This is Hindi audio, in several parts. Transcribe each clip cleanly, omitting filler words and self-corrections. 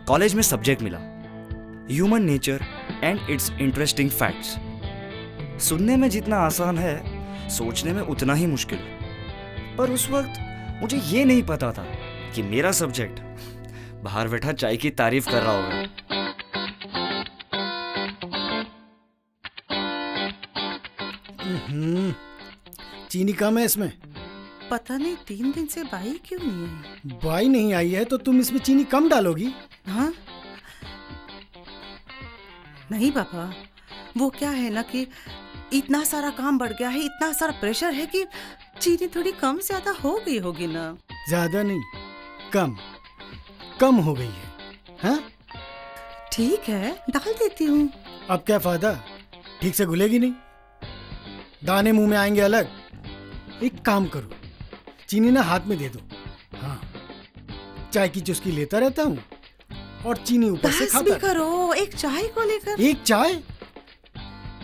कॉलेज में सब्जेक्ट मिला, human nature and it's interesting facts. सुनने में जितना आसान है, सोचने में उतना ही मुश्किल। पर उस वक्त मुझे ये नहीं पता था कि मेरा सब्जेक्ट बाहर बैठा चाय की तारीफ कर रहा होगा। चीनी कम है इसमें। पता नहीं 3 दिन से बाई क्यों नहीं आई। बाई नहीं आई है तो तुम इसमें चीनी कम डालोगी? हाँ नहीं पापा, वो क्या है ना कि इतना सारा काम बढ़ गया है, इतना सारा प्रेशर है कि चीनी थोड़ी कम ज्यादा हो गई होगी ना। ज्यादा नहीं, कम कम हो गई है। हाँ ठीक है, डाल देती हूँ। अब क्या फायदा, ठीक से घुलेगी नहीं, दाने मुंह में आएंगे अलग। एक काम करो, चीनी ना हाथ में दे दो। हाँ, चाय की चुस्की लेता रहता हूँ और चीनी ऊपर से खाता। बस भी करो, एक चाय को लेकर। एक चाय?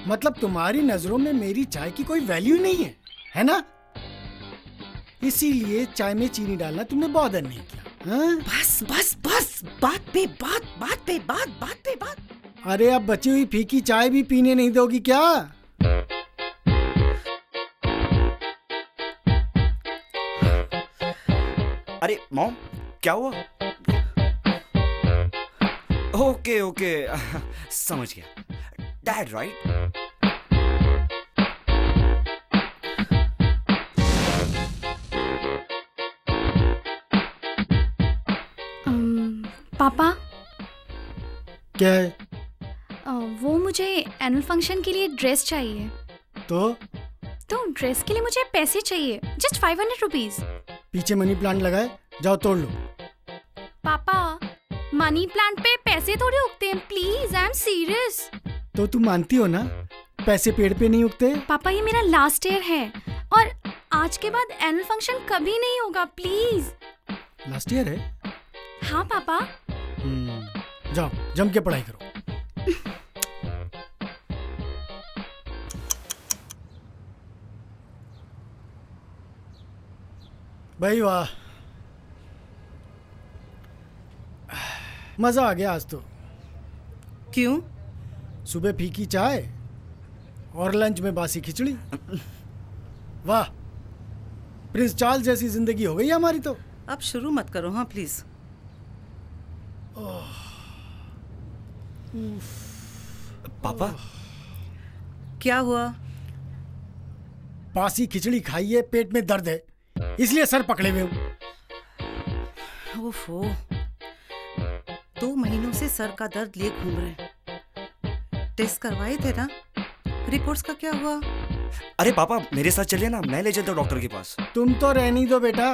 मतलब तुम्हारी नजरों में मेरी चाय की कोई वैल्यू नहीं है ना? इसीलिए चाय में चीनी डालना तुमने बॉदर नहीं किया। हाँ? बस बस बस, बात पे बात, बात पे बात, बात पे बात। अरे अब बची हुई फीकी चाय भी पीने नहीं दोगी क्या? अरे मॉम, क्या हुआ? ओके ओके, समझ गया। Dad right? पापा, क्या है? वो मुझे एनुअल फंक्शन के लिए ड्रेस चाहिए। तो ड्रेस के लिए मुझे पैसे चाहिए, जस्ट 500 रुपीज। पीछे मनी प्लांट लगाए, जाओ तोड़ लो। पापा, मनी प्लांट पे पैसे थोड़ी उगते हैं, प्लीज, आई एम सीरियस। तो तुम मानती हो ना, पैसे पेड़ पे नहीं उगते? पापा, ये मेरा लास्ट ईयर है और आज के बाद एनुअल फंक्शन कभी नहीं होगा, प्लीज। लास्ट ईयर है? हाँ पापा। जाओ जम के पढ़ाई करो। भाई वाह, मजा आ गया आज तो। क्यों? सुबह फीकी चाय और लंच में बासी खिचड़ी। वाह, प्रिंस चार्ल्स जैसी जिंदगी हो गई हमारी तो। अब शुरू मत करो, हाँ प्लीज। पापा, क्या हुआ? बासी खिचड़ी खाई है, पेट में दर्द है, इसलिए सर पकड़े हुए हूँ। ओफो, 2 महीनों से सर का दर्द लिए घूम रहे हैं। टेस्ट करवाए थे ना? रिपोर्ट्स का क्या हुआ? अरे पापा मेरे साथ चलिए ना, मैं ले चलता हूँ डॉक्टर के पास। तुम तो रहने दो बेटा,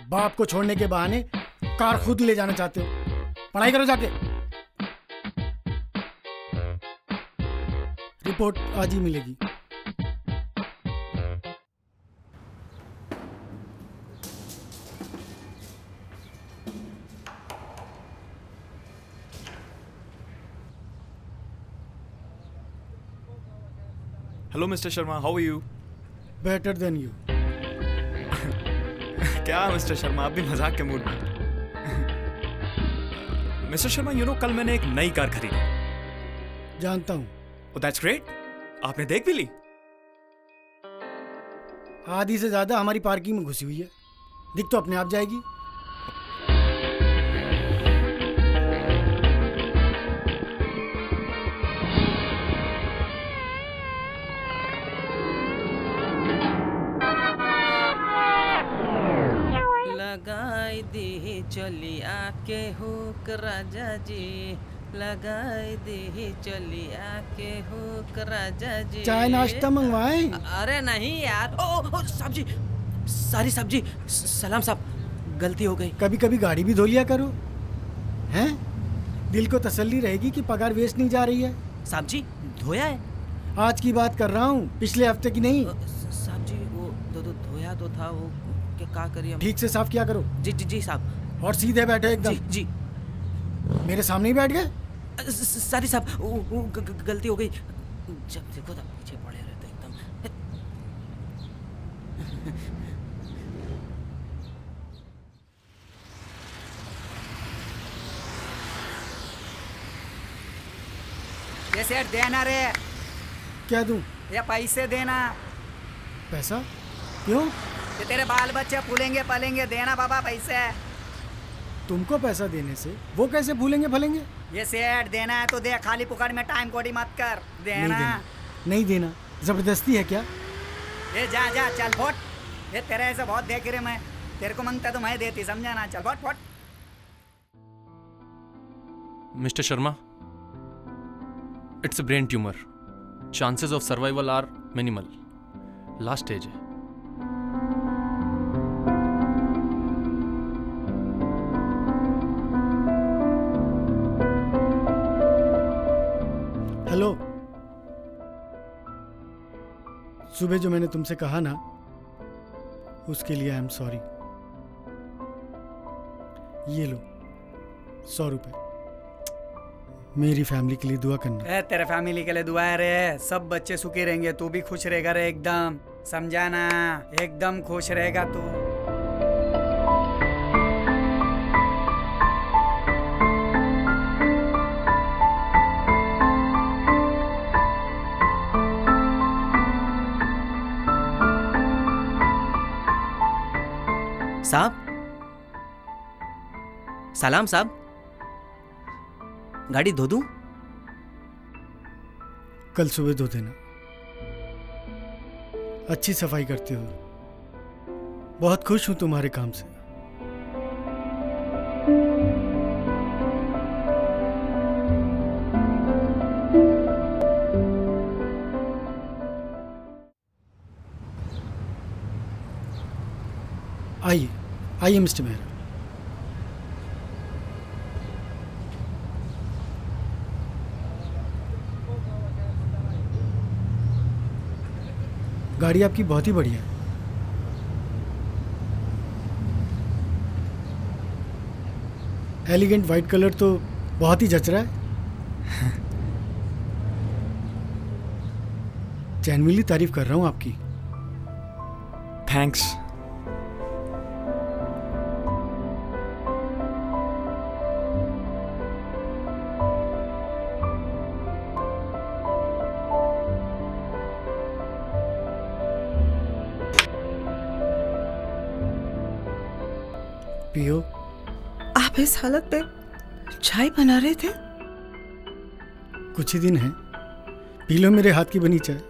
बाप को छोड़ने के बहाने कार खुद ले जाना चाहते हो। पढ़ाई करो जाके। रिपोर्ट आज ही मिलेगी। Hello mister Sharma, how are you? Better than you. क्या मिस्टर शर्मा, आप भी मजाक के मूड में? मिस्टर शर्मा, यू नो कल मैंने एक नई कार खरीदी। जानता हूँ। ओह दैट्स ग्रेट, आपने देख भी ली? आधी से ज्यादा हमारी पार्किंग में घुसी हुई है, दिख तो अपने आप जाएगी। लगाई दी चलिया के हुक राजा जी, लगाई दी चलिया के हुक राजा जी। चाय नाश्ता मंगवाएं? अरे नहीं यार। ओ साहब जी, सारी साहब जी, सलाम साहब, गलती हो गई। कभी कभी गाड़ी भी धो लिया करो, हैं? दिल को तसल्ली रहेगी कि पगार वेस्ट नहीं जा रही है। साहब जी, धोया है? आज की बात कर रहा हूँ, पिछले हफ्ते की नहीं। साहब जी, वो धोया तो था, वो क्या करिए? ठीक से साफ किया करो। जी जी जी साहब। और सीधे बैठो एकदम। जी जी। मेरे सामने ही बैठ गए। सारी साहब, गलती हो गई। जब देखो तब पीछे पड़े रहते एकदम। ये सेठ देना रे, क्या दूं? ये पैसे देना। पैसा? क्यों? ये तेरे बाल बच्चे फूलेंगे पलेंगे, देना बाबा पैसे। तुमको पैसा देने से वो कैसे भूलेंगे फलेंगे? ये सेठ देना है तो दे, खाली पुकार में टाइम कोडी मत कर। नहीं देना। देना, नहीं देना। जबरदस्ती है क्या? ये जा जा चल फोट। ये तेरे ऐसे बहुत देख रहे मैं, तेरे को मांगता तो मैं देती, समझा ना? चल फोट फोट। Mr. Sharma, it's a brain tumor. Chances of survival are minimal. Last stage है. हेलो, सुबह जो मैंने तुमसे कहा ना, उसके लिए आई एम सॉरी। ये लो 100 रुपए, मेरी फैमिली के लिए दुआ करना। ए तेरे फैमिली के लिए दुआ है रे, सब बच्चे सुखी रहेंगे, तू भी खुश रहेगा रे एकदम, समझा ना? एकदम खुश रहेगा तू। साहब, सलाम साहब, गाड़ी धो दूं? कल सुबह धो देना। अच्छी सफाई करते हो, बहुत खुश हूं तुम्हारे काम से। आइए आइए मिस्टर मेहरा। गाड़ी आपकी बहुत ही बढ़िया है। एलिगेंट वाइट कलर तो बहुत ही जच रहा है। जेन्युइनली तारीफ कर रहा हूं आपकी। थैंक्स। पियो। आप इस हालत पे चाय बना रहे थे? कुछ ही दिन है, पी लो मेरे हाथ की बनी चाय।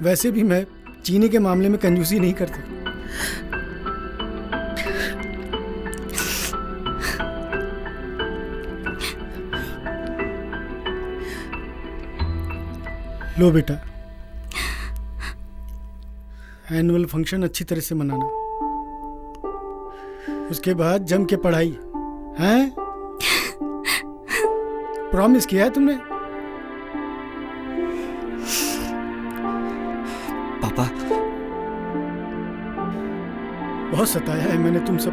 वैसे भी मैं चीनी के मामले में कंजूसी नहीं करता। लो बेटा, एनुअल फंक्शन अच्छी तरह से मनाना, उसके बाद जम के पढ़ाई, हैं? प्रॉमिस किया है तुमने? पापा, बहुत सताया है मैंने तुम सब।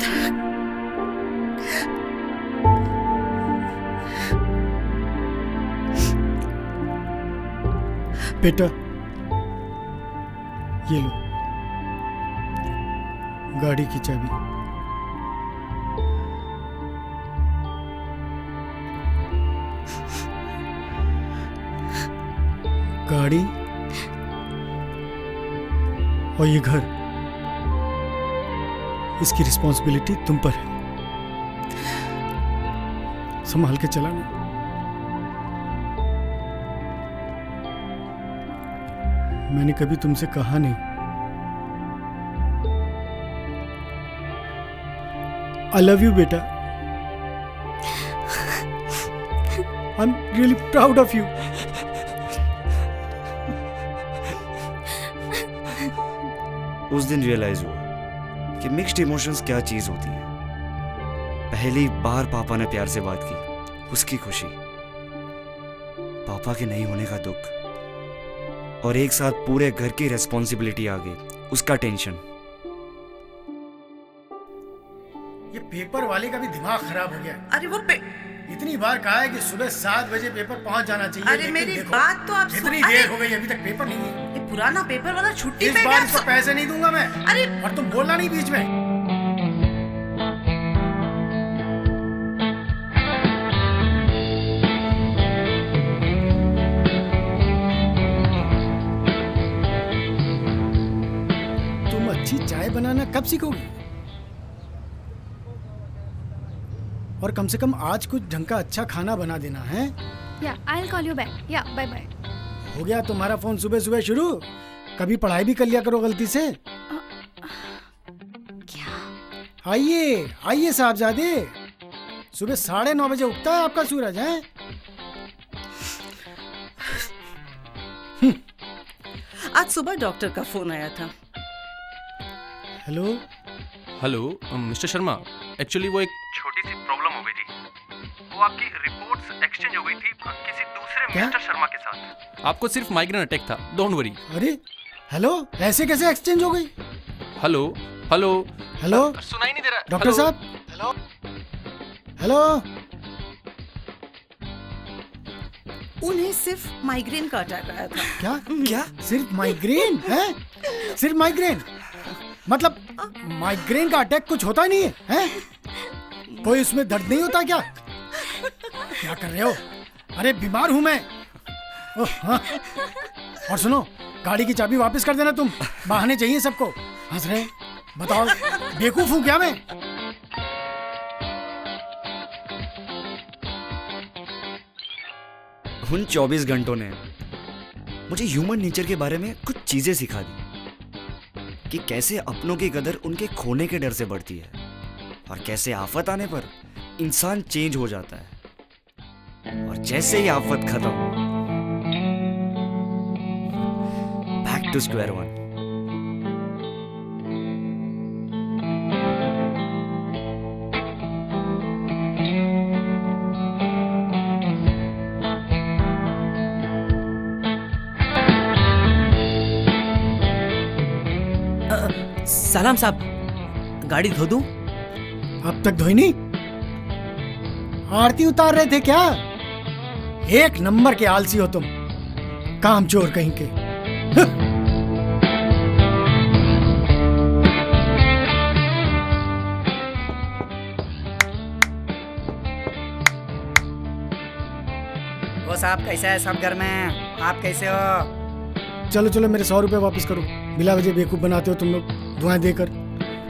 बेटा, ये लो गाड़ी की चाबी। गाड़ी और ये घर, इसकी रिस्पॉन्सिबिलिटी तुम पर है। संभाल के चलाना। मैंने कभी तुमसे कहा नहीं, आई लव यू बेटा। I am really proud of you. उस दिन रियलाइज हुआ कि मिक्स्ड इमोशंस क्या चीज होती है। पहली बार पापा ने प्यार से बात की, उसकी खुशी, पापा के नहीं होने का दुख, और एक साथ पूरे घर की रेस्पॉन्सिबिलिटी आ गई, उसका टेंशन। ये पेपर वाले का भी दिमाग खराब हो गया। अरे वो इतनी बार कहा है कि सुबह 7 बजे पेपर पहुंच जाना चाहिए। अरे मेरी बात तो आप इतनी देर हो गई, अभी तक पेपर नहीं है। ये पुराना पेपर वाला छुट्टी इस पे बार गया। इसको पैसे नहीं दूंगा मैं। अरे और तुम बोलना नहीं बीच में। बनाना कब सीखोगे? और कम से कम आज कुछ ढंग का अच्छा खाना बना देना है। Yeah, I'll call you back. Yeah, bye bye. हो गया तुम्हारा फोन सुबह सुबह शुरू। कभी पढ़ाई भी कर लिया करो गलती से। क्या? आइए आइए साहबजादे, सुबह 9:30 बजे उगता है आपका सूरज है। आज सुबह डॉक्टर का फोन आया था। Hello hello mister Sharma, actually वो एक छोटी सी प्रॉब्लम हो गई थी। वो आपकी रिपोर्ट्स एक्सचेंज हो गई थी किसी दूसरे क्या? मिस्टर शर्मा के साथ। आपको सिर्फ माइग्रेन अटैक था, डोंट वरी। अरे हेलो, ऐसे कैसे एक्सचेंज हो गई? हेलो हेलो हेलो सुनाई नहीं दे रहा। Doctor hello? साहब, हेलो। उन्हें सिर्फ माइग्रेन का अटैक आया था। क्या क्या? सिर्फ माइग्रेन है? सिर्फ माइग्रेन? मतलब माइग्रेन का अटैक कुछ होता नहीं है? कोई उसमें दर्द नहीं होता क्या? क्या कर रहे हो? अरे बीमार हूं मैं। ओह, हाँ। और सुनो, गाड़ी की चाबी वापस कर देना तुम। बहाने चाहिए सबको। हंस रहे? बताओ, बेवकूफ हूं क्या मैं? उन 24 घंटों ने मुझे ह्यूमन नेचर के बारे में कुछ चीजें सिखा दी कि कैसे अपनों की कदर उनके खोने के डर से बढ़ती है और कैसे आफत आने पर इंसान चेंज हो जाता है और जैसे ही आफत खत्म, बैक टू स्क्वायर वन। सलाम साहब, गाड़ी धो दूं? अब तक धोई नहीं? आरती उतार रहे थे क्या? एक नंबर के आलसी हो तुम, कामचोर कहीं के। वो साहब कैसे है सब घर में? आप कैसे हो? चलो चलो, मेरे 100 रुपए वापस करो। बिला वजह बेवकूफ बनाते हो तुम लोग, दुआएं देकर।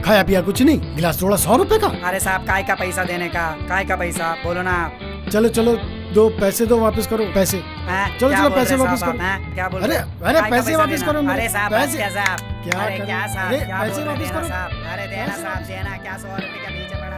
खाया पिया कुछ नहीं, गिलास थोड़ा 100 रुपए का। अरे साहब, काय का पैसा देने का? काय का पैसा बोलो ना। चलो चलो, दो पैसे दो, वापस करो पैसे। हैं? चलो क्या चलो, बोल पैसे रहे वापस साहब करो। आप, हैं? क्या बोल अरे रहे? अरे, काय का पैसे पैसा वापस देना? करो मेरे। अरे साहब, पैसे क्या साहब? क्या अरे कर क्या रहे हो? साहब, अरे क्या पैसे बोल रहे वापस देना करो। साहब? अरे देना पैसे साहब, वापस देना। क्या 100 रुपए के पीछे पड़ा